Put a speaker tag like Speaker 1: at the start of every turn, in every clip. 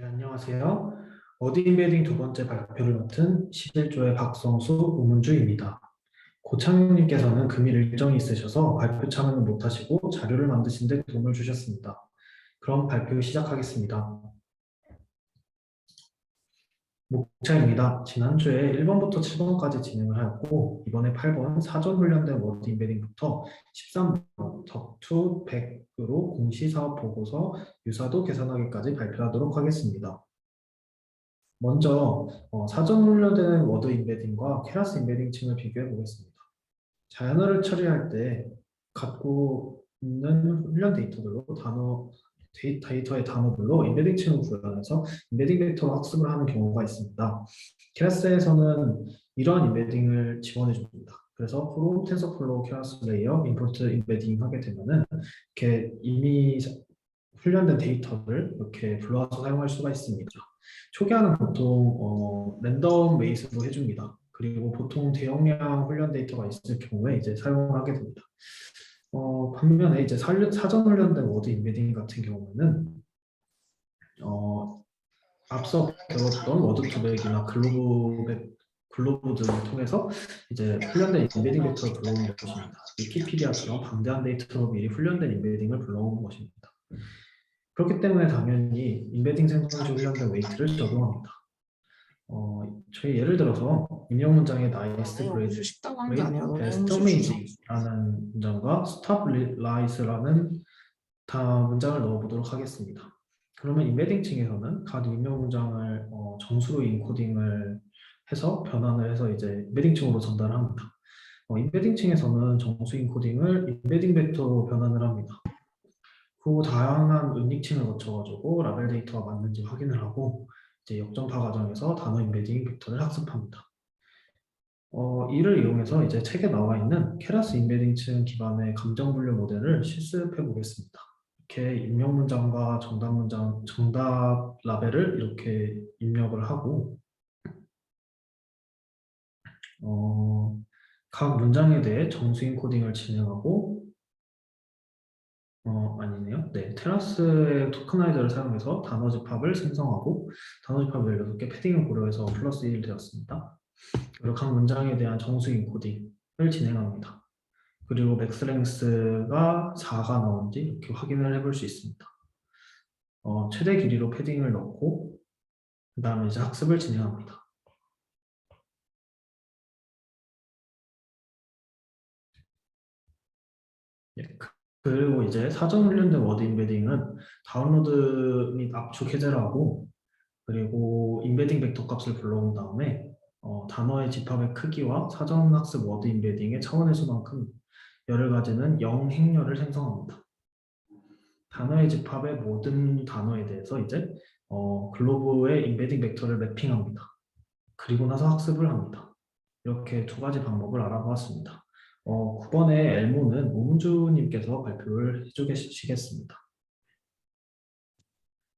Speaker 1: 네, 안녕하세요. 워드 임베딩 두 번째 발표를 맡은 11조의 박성수, 오문주입니다. 고창님께서는 금일 일정이 있으셔서 발표 참여는 못하시고 자료를 만드신 데 도움을 주셨습니다. 그럼 발표 시작하겠습니다. 목차입니다. 지난주에 1번부터 7번까지 진행을 하였고 이번에 8번 사전 훈련된 워드 임베딩부터 13번 덕투 100으로 공시사업 보고서 유사도 계산하기까지 발표하도록 하겠습니다. 먼저 사전 훈련된 워드 임베딩과 케라스 임베딩층을 비교해 보겠습니다. 자연어를 처리할 때 갖고 있는 훈련 데이터들로 데이터의 단어들로 임베딩층을 구현해서 임베딩 벡터로 학습을 하는 경우가 있습니다. 케라스에서는 이러한 임베딩을 지원해 줍니다. 그래서 프롬 텐서플로우 케라스 레이어 임포트 임베딩 하게 되면은 이렇게 이미 훈련된 데이터를 이렇게 불러와서 사용할 수가 있습니다. 초기화는 보통 랜덤 웨이스로 해줍니다. 그리고 보통 대용량 훈련 데이터가 있을 경우에 이제 사용을 하게 됩니다. 반면에 이제 사전 훈련된 워드 임베딩 같은 경우는 앞서 배웠던 워드 투백이나 글로브 등을 통해서 이제 훈련된 임베딩 벡터를 불러오는 것입니다. 위키피디아처럼 방대한 데이터로 미리 훈련된 임베딩을 불러오는 것입니다. 그렇기 때문에 당연히 임베딩 생성시 훈련된 웨이트를 적용합니다. 저희 예를 들어서 인용 문장에 nice,
Speaker 2: 여기서 식당 한 게
Speaker 1: great,
Speaker 2: 아니라 너네
Speaker 1: best,
Speaker 2: 사무실 주소.
Speaker 1: amazing라는 문장과 stop lies라는 다 문장을 넣어보도록 하겠습니다. 그러면 임베딩 층에서는 각 인용 문장을 정수로 인코딩을 해서 변환을 해서 이제 임베딩 층으로 전달을 합니다. 임베딩 층에서는 정수 인코딩을 임베딩 벡터로 변환을 합니다. 그 다양한 은닉층을 거쳐가지고 라벨 데이터가 맞는지 확인을 하고 이제 역정파 과정에서 단어 임베딩 벡터를 학습합니다. 이를 이용해서 이제 책에 나와 있는 케라스 임베딩층 기반의 감정 분류 모델을 실습해 보겠습니다. 이렇게 입력 문장과 정답 문장, 정답 라벨을 이렇게 입력을 하고 각 문장에 대해 정수인 코딩을 진행하고 아니네요. 네, 테라스의 토크나이저를 사용해서 단어 집합을 생성하고 단어 집합을 16개 패딩을 고려해서 플러스 1 되었습니다. 그리고 각 문장에 대한 정수 인코딩을 진행합니다. 그리고 맥스랭스가 4가 나온지 이렇게 확인을 해볼 수 있습니다. 최대 길이로 패딩을 넣고 그 다음에 이제 학습을 진행합니다. 예, 그리고 이제 사전 훈련된 워드 임베딩은 다운로드 및 압축 해제를 하고 그리고 임베딩 벡터 값을 불러온 다음에 단어의 집합의 크기와 사전 학습 워드 임베딩의 차원의 수만큼 열을 가지는 0 행렬을 생성합니다. 단어의 집합의 모든 단어에 대해서 이제 글로브의 임베딩 벡터를 매핑합니다. 그리고 나서 학습을 합니다. 이렇게 두 가지 방법을 알아보았습니다. 9번의 엘모는 오문주님께서 발표를 해주시겠습니다.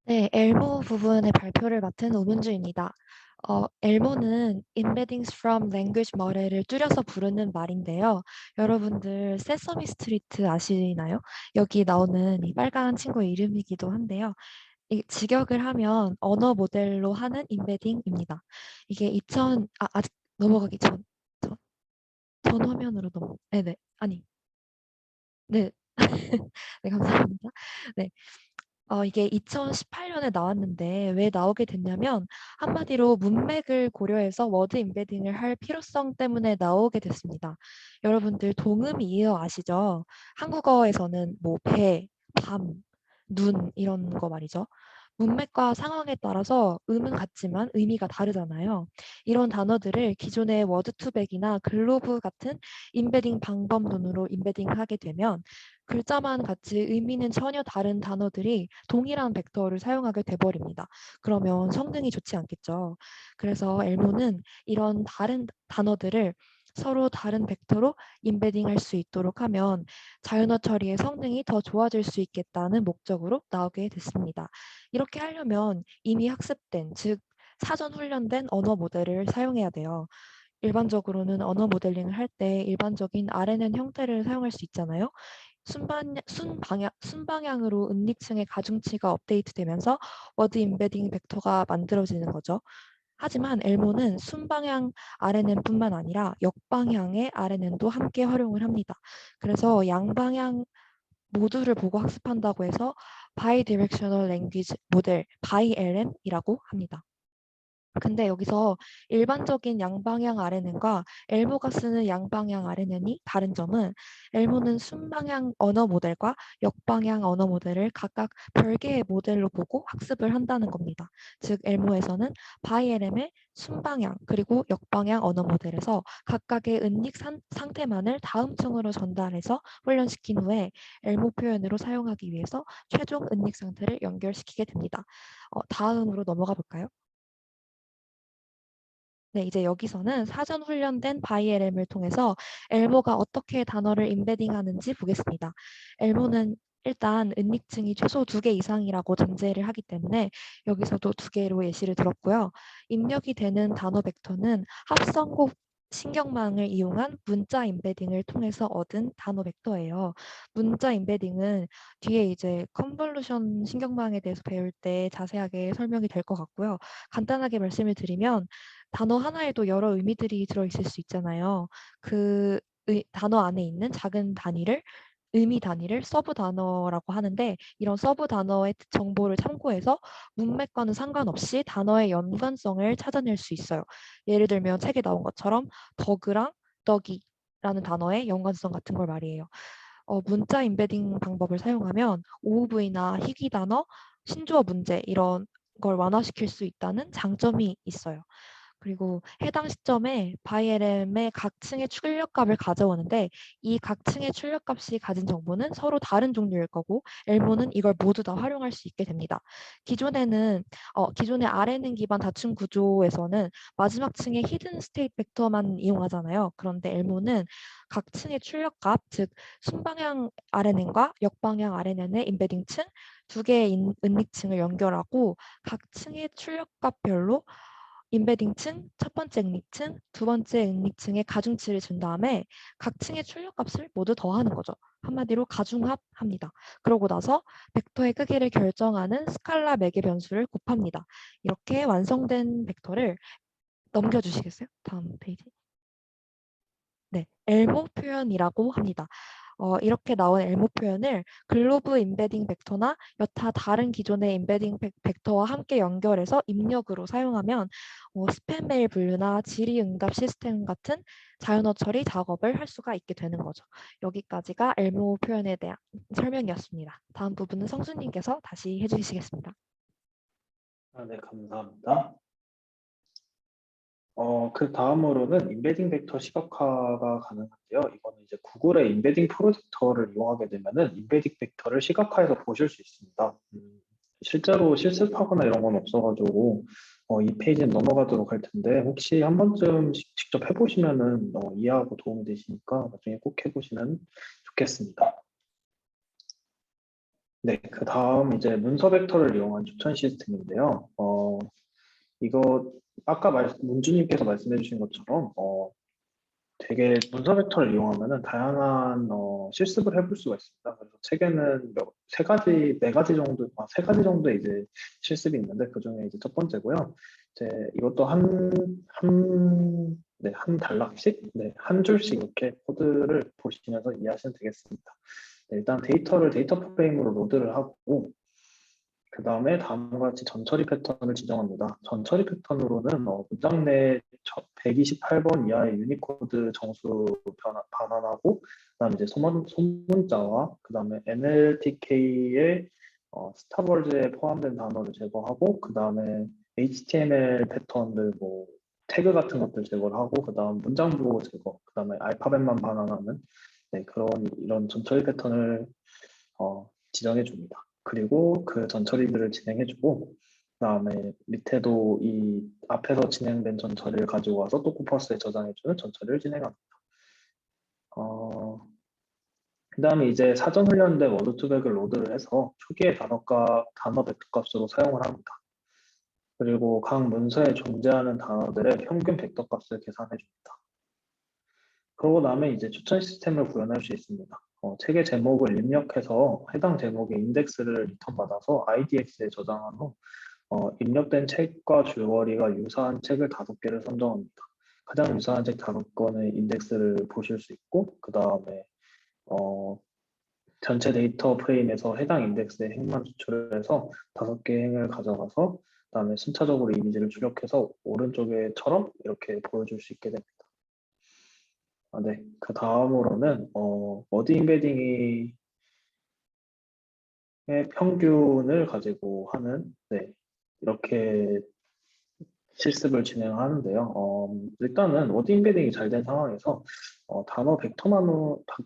Speaker 3: 네, 엘모 부분의 발표를 맡은 오문주입니다. 엘모는 Embeddings from Language Model을 줄여서 부르는 말인데요. 여러분들 세서미 스트리트 아시나요? 여기 나오는 이 빨간 친구의 이름이기도 한데요. 이 직역을 하면 언어 모델로 하는 임베딩입니다. 이게 아직 넘어가기 전 화면으로 네네, 아니, 네, 네, 감사합니다. 네. 이게 2018년에 나왔는데 왜 나오게 됐냐면 한마디로 문맥을 고려해서 워드 임베딩을 할 필요성 때문에 나오게 됐습니다. 여러분들 동음 이어 아시죠? 한국어에서는 뭐 배, 밤, 눈 이런 거 말이죠. 문맥과 상황에 따라서 음은 같지만 의미가 다르잖아요. 이런 단어들을 기존의 워드2백이나 글로브 같은 임베딩 방법론으로 임베딩하게 되면 글자만 같이 의미는 전혀 다른 단어들이 동일한 벡터를 사용하게 돼버립니다. 그러면 성능이 좋지 않겠죠. 그래서 엘모는 이런 다른 단어들을 서로 다른 벡터로 임베딩할 수 있도록 하면 자연어 처리의 성능이 더 좋아질 수 있겠다는 목적으로 나오게 됐습니다. 이렇게 하려면 이미 학습된, 즉 사전 훈련된 언어 모델을 사용해야 돼요. 일반적으로는 언어 모델링을 할 때 일반적인 RNN 형태를 사용할 수 있잖아요. 순방향으로 은닉층의 가중치가 업데이트되면서 워드 임베딩 벡터가 만들어지는 거죠. 하지만 엘모는 순방향 RNN뿐만 아니라 역방향의 RNN도 함께 활용을 합니다. 그래서 양방향 모두를 보고 학습한다고 해서 Bidirectional Language Model, BILM이라고 합니다. 근데 여기서 일반적인 양방향 RNN과 엘모가 쓰는 양방향 RNN이 다른 점은 엘모는 순방향 언어 모델과 역방향 언어 모델을 각각 별개의 모델로 보고 학습을 한다는 겁니다. 즉 엘모에서는 바이엘엠의 순방향 그리고 역방향 언어 모델에서 각각의 은닉 상태만을 다음 층으로 전달해서 훈련시킨 후에 엘모 표현으로 사용하기 위해서 최종 은닉 상태를 연결시키게 됩니다. 다음으로 넘어가 볼까요? 네, 이제 여기서는 사전 훈련된 바이엘엠을 통해서 엘모가 어떻게 단어를 임베딩하는지 보겠습니다. 엘모는 일단 은닉층이 최소 2개 이상이라고 전제를 하기 때문에 여기서도 2개로 예시를 들었고요. 입력이 되는 단어 벡터는 합성곡 신경망을 이용한 문자 임베딩을 통해서 얻은 단어 벡터예요. 문자 임베딩은 뒤에 이제 컨볼루션 신경망에 대해서 배울 때 자세하게 설명이 될 것 같고요. 간단하게 말씀을 드리면 단어 하나에도 여러 의미들이 들어있을 수 있잖아요. 그 단어 안에 있는 작은 단위를 의미 단위를 서브 단어라고 하는데 이런 서브 단어의 정보를 참고해서 문맥과는 상관없이 단어의 연관성을 찾아낼 수 있어요. 예를 들면 책에 나온 것처럼 더그랑 떡이라는 단어의 연관성 같은 걸 말이에요. 문자 임베딩 방법을 사용하면 OOV나 희귀 단어, 신조어 문제 이런 걸 완화시킬 수 있다는 장점이 있어요. 그리고 해당 시점에 바이엘엠의 각 층의 출력값을 가져오는데 이 각 층의 출력값이 가진 정보는 서로 다른 종류일 거고 엘모는 이걸 모두 다 활용할 수 있게 됩니다. 기존의 RNN 기반 다층 구조에서는 마지막 층의 히든 스테이트 벡터만 이용하잖아요. 그런데 엘모는 각 층의 출력값, 즉 순방향 RNN과 역방향 RNN의 임베딩 층, 2개의 은닉층을 연결하고 각 층의 출력값별로 임베딩 층, 첫 번째 응닉층, 두 번째 응닉층의 가중치를 준 다음에 각 층의 출력값을 모두 더하는 거죠. 한마디로 가중합합니다. 그러고 나서 벡터의 크기를 결정하는 스칼라 매개 변수를 곱합니다. 이렇게 완성된 벡터를 넘겨주시겠어요? 다음 페이지. 네, 엘모 표현이라고 합니다. 이렇게 나온 엘모 표현을 글로브 임베딩 벡터나 여타 다른 기존의 임베딩 벡터와 함께 연결해서 입력으로 사용하면 스팸 메일 분류나 질의응답 시스템 같은 자연어 처리 작업을 할 수가 있게 되는 거죠. 여기까지가 엘모 표현에 대한 설명이었습니다. 다음 부분은 성수님께서 다시 해주시겠습니다.
Speaker 1: 네, 감사합니다. 그 다음으로는 임베딩 벡터 시각화가 가능한데요. 이거는 이제 구글의 임베딩 프로젝터를 이용하게 되면은 임베딩 벡터를 시각화해서 보실 수 있습니다. 실제로 실습하거나 이런 건 없어가지고 이 페이지는 넘어가도록 할 텐데 혹시 한 번쯤 직접 해보시면은 이해하고 도움이 되시니까 나중에 꼭 해보시면 좋겠습니다. 네, 그 다음 이제 문서 벡터를 이용한 추천 시스템인데요. 이거 아까 문주님께서 말씀해 주신 것처럼 되게 문서 벡터를 이용하면은 다양한 실습을 해볼 수가 있습니다. 그래서 책에는 세 가지, 네 가지 정도, 세 가지 정도의 이제 실습이 있는데 그 중에 이제 첫 번째고요. 이제 이것도 네, 한 단락씩, 네, 한 줄씩 이렇게 코드를 보시면서 이해하시면 되겠습니다. 네, 일단 데이터를 데이터 프레임으로 로드를 하고 그 다음에 다음과 같이 전처리 패턴을 지정합니다. 전처리 패턴으로는 문장 내 128번 이하의 유니코드 정수 반환하고 그다음에 이제 소문자와 그다음에 NLTK의 스타월즈에 포함된 단어를 제거하고 그다음에 HTML 패턴들 뭐 태그 같은 것들 제거를 하고 그다음 문장부 제거 그다음에 알파벳만 반환하는 네, 이런 전처리 패턴을 지정해 줍니다. 그리고 그 전처리들을 진행해주고 그다음에 밑에도 이 앞에서 진행된 전처리를 가지고 와서 토코퍼스에 저장해주는 전처리를 진행합니다. 그다음에 이제 사전 훈련된 워드 투백을 로드를 해서 초기의 단어 벡터 값으로 사용을 합니다. 그리고 각 문서에 존재하는 단어들의 평균 벡터 값을 계산해 줍니다. 그러고 나면 이제 추천 시스템을 구현할 수 있습니다. 책의 제목을 입력해서 해당 제목의 인덱스를 리턴받아서 IDX에 저장한 후 입력된 책과 줄거리가 유사한 책을 5개를 선정합니다. 가장 유사한 책 5건의 인덱스를 보실 수 있고 그 다음에 전체 데이터 프레임에서 해당 인덱스의 행만 추출해서 5개 행을 가져가서 그다음에 순차적으로 이미지를 출력해서 오른쪽에처럼 이렇게 보여줄 수 있게 됩니다. 네. 그 다음으로는 워드 임베딩의 평균을 가지고 하는 이렇게 실습을 진행하는데요. 일단은 워드 임베딩이 잘 된 상황에서 단어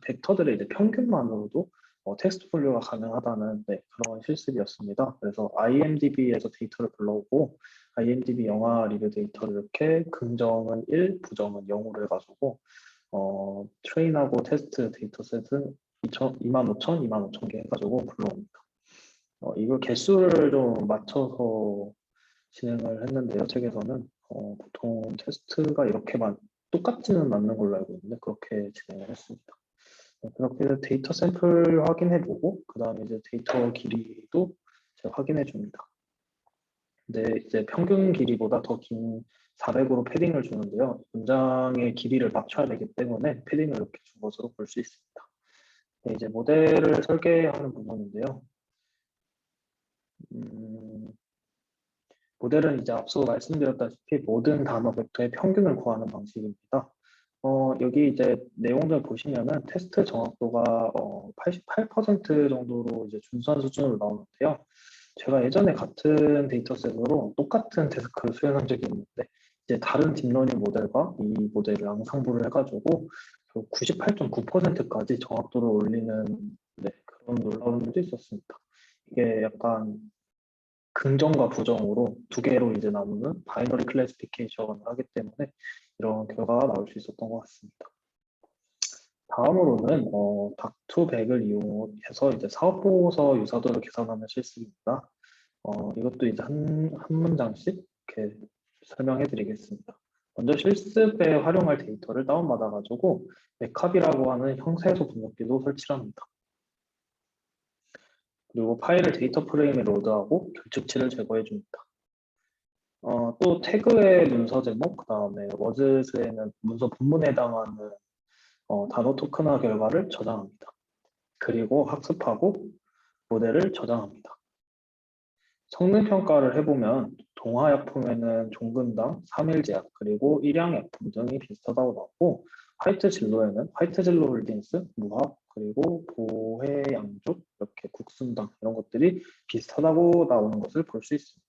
Speaker 1: 벡터들의 이제 평균만으로도 텍스트 분류가 가능하다는 그런 실습이었습니다. 그래서 IMDb에서 데이터를 불러오고 IMDb 영화 리뷰 데이터를 이렇게 긍정은 1, 부정은 0으로 해가지고 트레인하고 테스트 데이터셋은 25,000, 25,000개 해가지고 불러옵니다. 이걸 개수를 좀 맞춰서 진행을 했는데요. 책에서는 보통 테스트가 이렇게만 똑같지는 않는 걸로 알고 있는데 그렇게 진행을 했습니다. 그렇게 데이터 샘플 확인해보고 그 다음에 이제 데이터 길이도 제가 확인해 줍니다. 근데 이제 평균 길이보다 더 긴 400으로 패딩을 주는데요. 문장의 길이를 맞춰야 되기 때문에 패딩을 이렇게 준 것으로 볼 수 있습니다. 네, 이제 모델을 설계하는 부분인데요. 모델은 이제 앞서 말씀드렸다시피 모든 단어 벡터의 평균을 구하는 방식입니다. 여기 이제 내용들 보시면은 테스트 정확도가 88% 정도로 이제 준수한 수준으로 나오는데요. 제가 예전에 같은 데이터셋으로 똑같은 태스크를 수행한 적이 있는데 이제 다른 딥러닝 모델과 이 모델을 양상부를 해가지고 98.9%까지 정확도를 올리는 그런 놀라운 일도 있었습니다. 이게 약간 긍정과 부정으로 두 개로 이제 나누는 바이너리 클래시피케이션을 하기 때문에 이런 결과가 나올 수 있었던 것 같습니다. 다음으로는 닥2백을 이용해서 이제 사업보고서 유사도를 계산하는 실습입니다. 이것도 이제 한 문장씩 이렇게 설명해 드리겠습니다. 먼저 실습에 활용할 데이터를 다운받아 가지고 맥캅이라고 하는 형세소 분석기도 설치합니다. 그리고 파일을 데이터 프레임에 로드하고 결축치를 제거해 줍니다. 또 태그의 문서 제목, 그 다음에 워즈스에는 문서 본문에 해당하는 단어 토큰화 결과를 저장합니다. 그리고 학습하고 모델을 저장합니다. 성능 평가를 해보면 동화약품에는 종근당, 3일 제약, 그리고 일양약품 등이 비슷하다고 나왔고 화이트 진로에는 화이트 진로 홀딩스, 무합, 그리고 보혜양족, 이렇게 국순당 이런 것들이 비슷하다고 나오는 것을 볼 수 있습니다.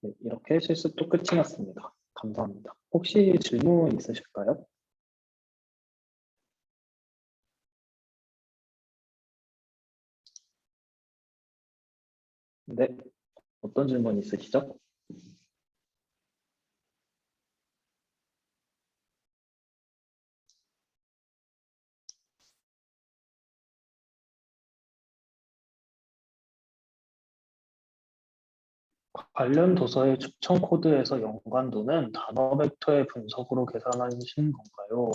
Speaker 1: 네, 이렇게 실습도 끝이 났습니다. 감사합니다. 혹시 질문 있으실까요? 네, 어떤 질문 있으시죠? 관련 도서의 추천 코드에서 연관도는 단어 벡터의 분석으로 계산하신 건가요?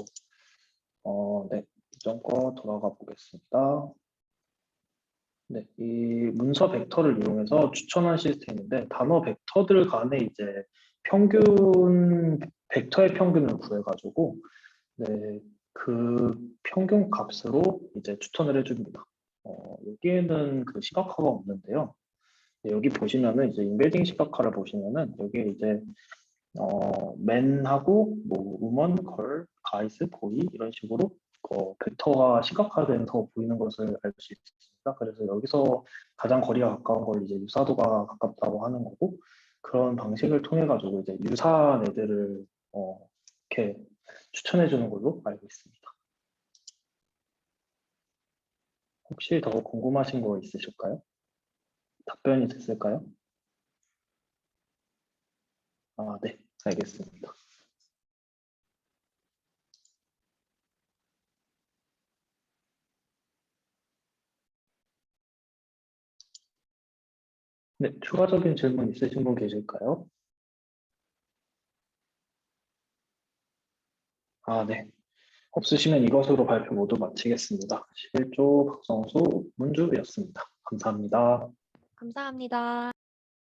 Speaker 1: 네, 이전 거 돌아가 보겠습니다. 네, 이 문서 벡터를 이용해서 추천한 시스템인데 단어 벡터들 간의 이제 평균 벡터의 평균을 구해가지고 그 평균 값으로 이제 추천을 해줍니다. 여기에는 그 시각화가 없는데요. 여기 보시면은 이제 인베딩 시각화를 보시면은 여기에 이제 맨하고 뭐 우먼, 걸, 가이스, 보이 이런 식으로 벡터가 시각화돼서 보이는 것을 알 수 있습니다. 그래서 여기서 가장 거리가 가까운 걸 이제 유사도가 가깝다고 하는 거고 그런 방식을 통해 가지고 이제 유사한 애들을 이렇게 추천해 주는 걸로 알고 있습니다. 혹시 더 궁금하신 거 있으실까요? 답변이 됐을까요? 아, 네, 알겠습니다. 네, 추가적인 질문 있으신 분 계실까요? 아, 네. 없으시면 이것으로 발표 모두 마치겠습니다. 11조 박성수 문주였습니다. 감사합니다.
Speaker 3: 감사합니다.